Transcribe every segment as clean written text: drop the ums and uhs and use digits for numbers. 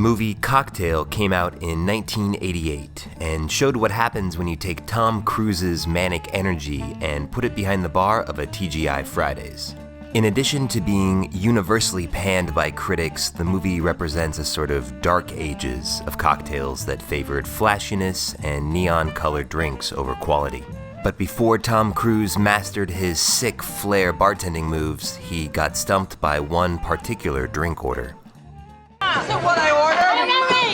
movie Cocktail came out in 1988 and showed what happens when you take Tom Cruise's manic energy and put it behind the bar of a TGI Fridays. In addition to being universally panned by critics, the movie represents a sort of dark ages of cocktails that favored flashiness and neon-colored drinks over quality. But before Tom Cruise mastered his sick flair bartending moves, he got stumped by one particular drink order. Is it what I ordered?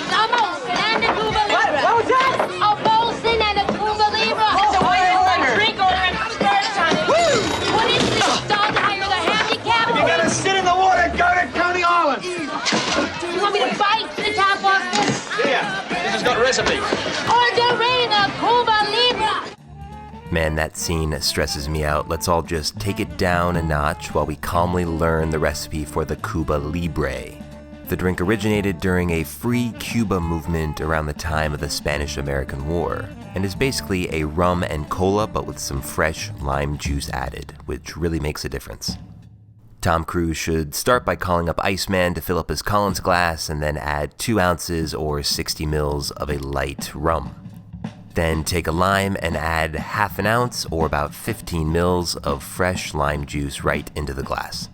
A Molson and a Cuba Libre. What was that? A Molson and a Cuba Libre. It's a white order. Drink order at the start time. What is this? Dog hire the handicap? You gotta sit in the water, go to Coney Island. You want me to bite the top off this? Yeah, this has got a recipe. Ordering a Cuba Libre. Man, that scene stresses me out. Let's all just take it down a notch while we calmly learn the recipe for the Cuba Libre. The drink originated during a free Cuba movement around the time of the Spanish-American War, and is basically a rum and cola but with some fresh lime juice added, which really makes a difference. Tom Cruise should start by calling up Iceman to fill up his Collins glass and then add 2 ounces or 60 mils of a light rum. Then take a lime and add half an ounce or about 15 mils of fresh lime juice right into the glass.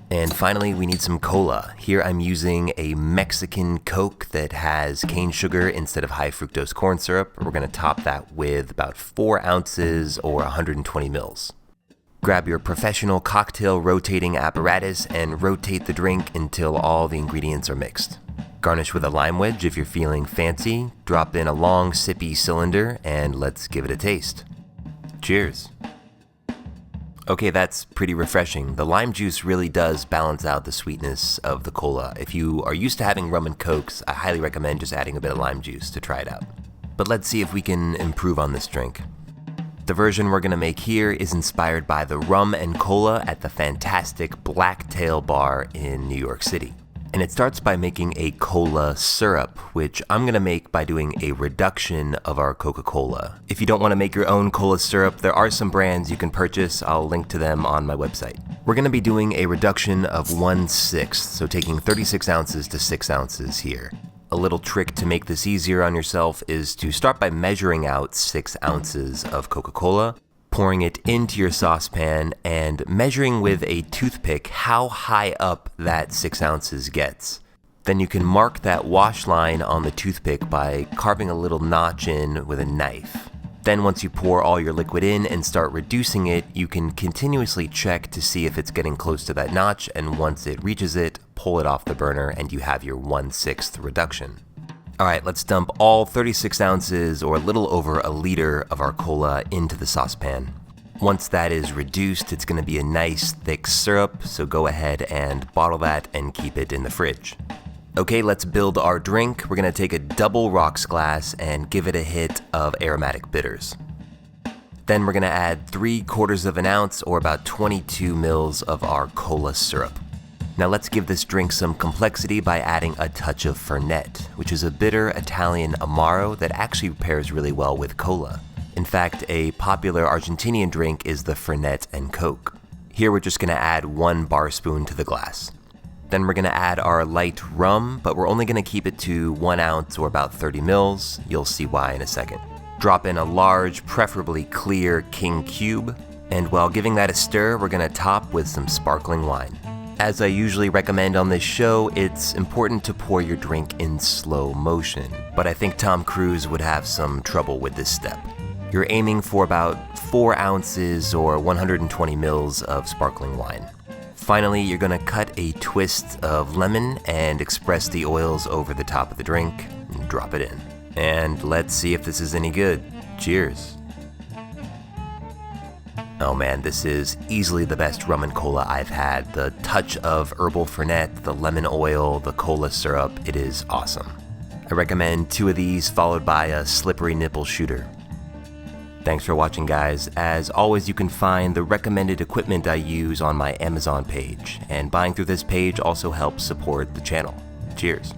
And finally, we need some cola. Here I'm using a Mexican Coke that has cane sugar instead of high fructose corn syrup. We're gonna top that with about 4 ounces or 120 mils. Grab your professional cocktail rotating apparatus and rotate the drink until all the ingredients are mixed. Garnish with a lime wedge if you're feeling fancy, drop in a long sippy cylinder, and let's give it a taste. Cheers. Okay, that's pretty refreshing. The lime juice really does balance out the sweetness of the cola. If you are used to having rum and cokes, I highly recommend just adding a bit of lime juice to try it out. But let's see if we can improve on this drink. The version we're gonna make here is inspired by the rum and cola at the fantastic Blacktail Bar in New York City. And it starts by making a cola syrup, which I'm gonna make by doing a reduction of our Coca-Cola. If you don't wanna make your own cola syrup, there are some brands you can purchase. I'll link to them on my website. We're gonna be doing a reduction of 1/6, so taking 36 ounces to 6 ounces here. A little trick to make this easier on yourself is to start by measuring out 6 ounces of Coca-Cola, pouring it into your saucepan, and measuring with a toothpick how high up that 6 ounces gets. Then you can mark that wash line on the toothpick by carving a little notch in with a knife. Then once you pour all your liquid in and start reducing it, you can continuously check to see if it's getting close to that notch, and once it reaches it, pull it off the burner and you have your 1/6 reduction. Alright, let's dump all 36 ounces or a little over a liter of our cola into the saucepan. Once that is reduced, it's going to be a nice thick syrup, so go ahead and bottle that and keep it in the fridge. Okay, let's build our drink. We're going to take a double rocks glass and give it a hit of aromatic bitters. Then we're going to add 3/4 of an ounce or about 22 mils of our cola syrup. Now let's give this drink some complexity by adding a touch of Fernet, which is a bitter Italian Amaro that actually pairs really well with cola. In fact, a popular Argentinian drink is the Fernet and Coke. Here we're just gonna add 1 bar spoon to the glass. Then we're gonna add our light rum, but we're only gonna keep it to 1 ounce or about 30 mils. You'll see why in a second. Drop in a large, preferably clear King Cube, and while giving that a stir, we're gonna top with some sparkling wine. As I usually recommend on this show, it's important to pour your drink in slow motion, but I think Tom Cruise would have some trouble with this step. You're aiming for about 4 ounces or 120 mils of sparkling wine. Finally, you're gonna cut a twist of lemon and express the oils over the top of the drink and drop it in. And let's see if this is any good. Cheers. Oh man, this is easily the best rum and cola I've had. The touch of herbal Fernet, the lemon oil, the cola syrup, it is awesome. I recommend 2 of these followed by a slippery nipple shooter. Thanks for watching, guys. As always, you can find the recommended equipment I use on my Amazon page, and buying through this page also helps support the channel. Cheers.